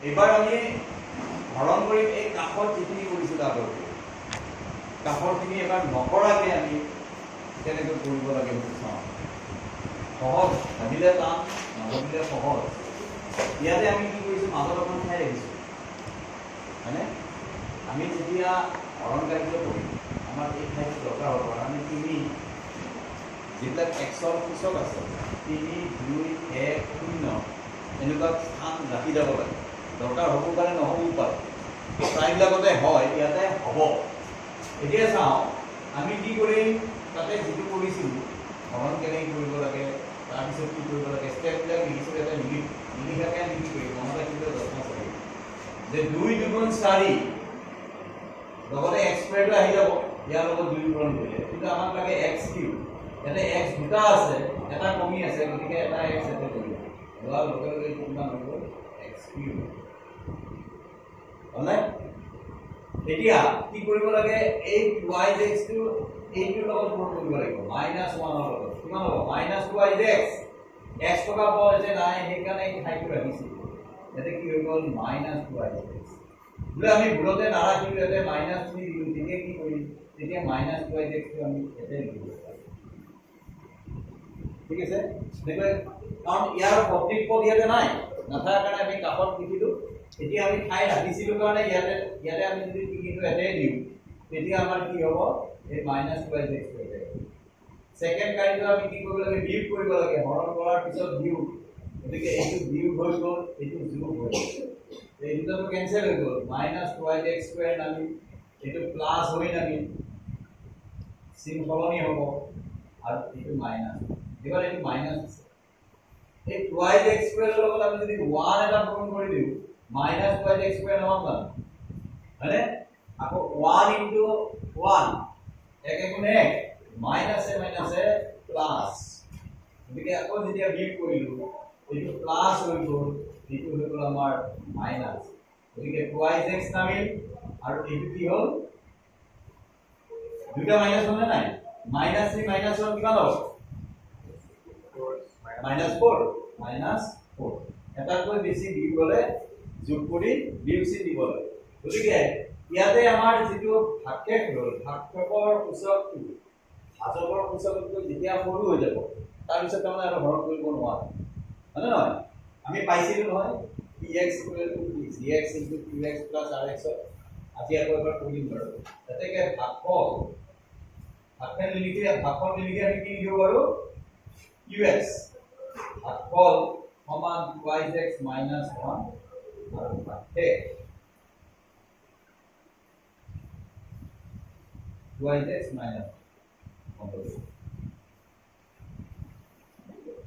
এবাৰ আমি হৰণ কৰিম এই কাষৰ যিখিনি কৰিছিলোঁ আগতে কাষৰখিনি এবাৰ নকৰাকৈ আমি কেনেকৈ কৰিব লাগে চাওঁ সহজ ভাবিলে টান নভাবিলে সহজ ইয়াতে আমি কি কৰিছোঁ মাজত অকণ ঠাই ৰাখিছোঁ হয়নে আমি যেতিয়া হৰণ কাৰ্য কৰিম আমাৰ এই ঠাইটো দৰকাৰ হ'ব আমি তিনি যিবিলাক এক্সৰ সূচক আছে 3, 2, 1, 0 এনেকুৱা স্থান ৰাখি যাব লাগে দৰকাৰ হ'ব পাৰে নহ'বও পাৰে প্ৰায়বিলাকতে হয় ইয়াতে হ'ব এতিয়া চাওঁ আমি কি কৰিম তাতে যিটো কৰিছিলোঁ হৰণ কেনেকৈ কৰিব লাগে তাৰপিছত কি কৰিব লাগে ষ্টেপবিলাক লিখিছোঁ ইয়াতে নিলিখাকৈ লিখি কৰিম মনত ৰাখিবলৈ যত্ন কৰিম যে 2 2 4 লগতে এক্স স্কোৱাৰটো আহি যাব ইয়াৰ লগত 2 পূৰণ কৰিলে কিন্তু আমাক লাগে এক্স কিউব ইয়াতে এক্স দুটা আছে এটা কমি আছে গতিকে এটা এক্স ইয়াতে কৰিব লোৱাৰ লগে লগে কিমান হ'ব এক্স কিউব হয়নে এতিয়া কি কৰিব লাগে এই y(x) টো এইটোৰ লগত পূৰণ কৰিব লাগিব -1 ৰ লগত কিমান হ'ব -2y(x) x টকা পাওঁ যে নাই সেইকাৰণে এই ঠাইটো ৰাখিছোঁ ইয়াতে কি হৈ গ'ল -2y(x) বোলে আমি ভুলতে নাৰাখিলোঁ ইয়াতে -3 দিলোঁ তেতিয়া কি কৰিম তেতিয়া -2y(x) টো আমি ইয়াতে লিখিব ঠিক আছে দেখুন কাৰণ ইয়াৰ সঠিক পদ ইয়াতে নাই নাথাকাৰ কাৰণে আমি কাষত লিখিলোঁ এতিয়া আমি ঠাই ৰাখিছিলোঁ কাৰণে ইয়াতে আমি যদি টিকিটো ইয়াতে দিওঁ তেতিয়া আমাৰ কি হ'ব এই -2y(x) হৈ যায় সেকেন্ড কাৰ্যটো আমি কি কৰিব লাগে বিয়োগ কৰিব লাগে হৰণ কৰাৰ পিছত বিয়োগ গতিকে এইটো বিয়োগ হৈ গ'ল এইটো যোগ হৈ গ'ল এই দুটাটো কেনসেল হৈ গ'ল -2y(x² নামি এইটো প্লাস হৈ নামি চিন সলনি হ'ব আৰু এইটো মাইনাস এবাৰ এইটো মাইনাস আছে এই 2y(x² ৰ লগত আমি যদি 1 এটা পূৰণ কৰি দিওঁ -2y(x² নহয় হয়নে আকৌ 1 * 1 এক গুণ এক মাইনাসে মাইনাসে প্লাস গতিকে আকৌ যেতিয়া বিয়োগ কৰিলোঁ এইটো প্লাস হৈ গ'ল এইটো হৈ গ'ল আমাৰ মাইনাস গতিকে 2y(x) নামিল আৰু এইটো কি হ'ল দুটা মাইনাস হ'ল নাই -3 -1 কিমান হ'ব -4 এটাকৈ বেছি দি গ'লে যোগ কৰি বিয়োগ চিন দিব লাগে গতিকে ইয়াতে আমাৰ যিটো ভাগশেষ হ'ল ভাগশেষৰ সূচকটো ভাজকৰ সূচকটো যেতিয়া সৰু হৈ যাব তাৰপিছত তাৰমানে আৰু হৰণ কৰিব নোৱাৰে হয়নে নহয় আমি পাইছিলোঁ নহয় px = gx * 2x + rx আজি আকৌ এবাৰ কৰিম বাৰু তাতেকে ভাগফল নিলিখি আমি কি লিখিব পাৰোঁ ux ভাগফল সমান 2y(x) - 1 আৰু ভাগশেষ 2y(x) - 1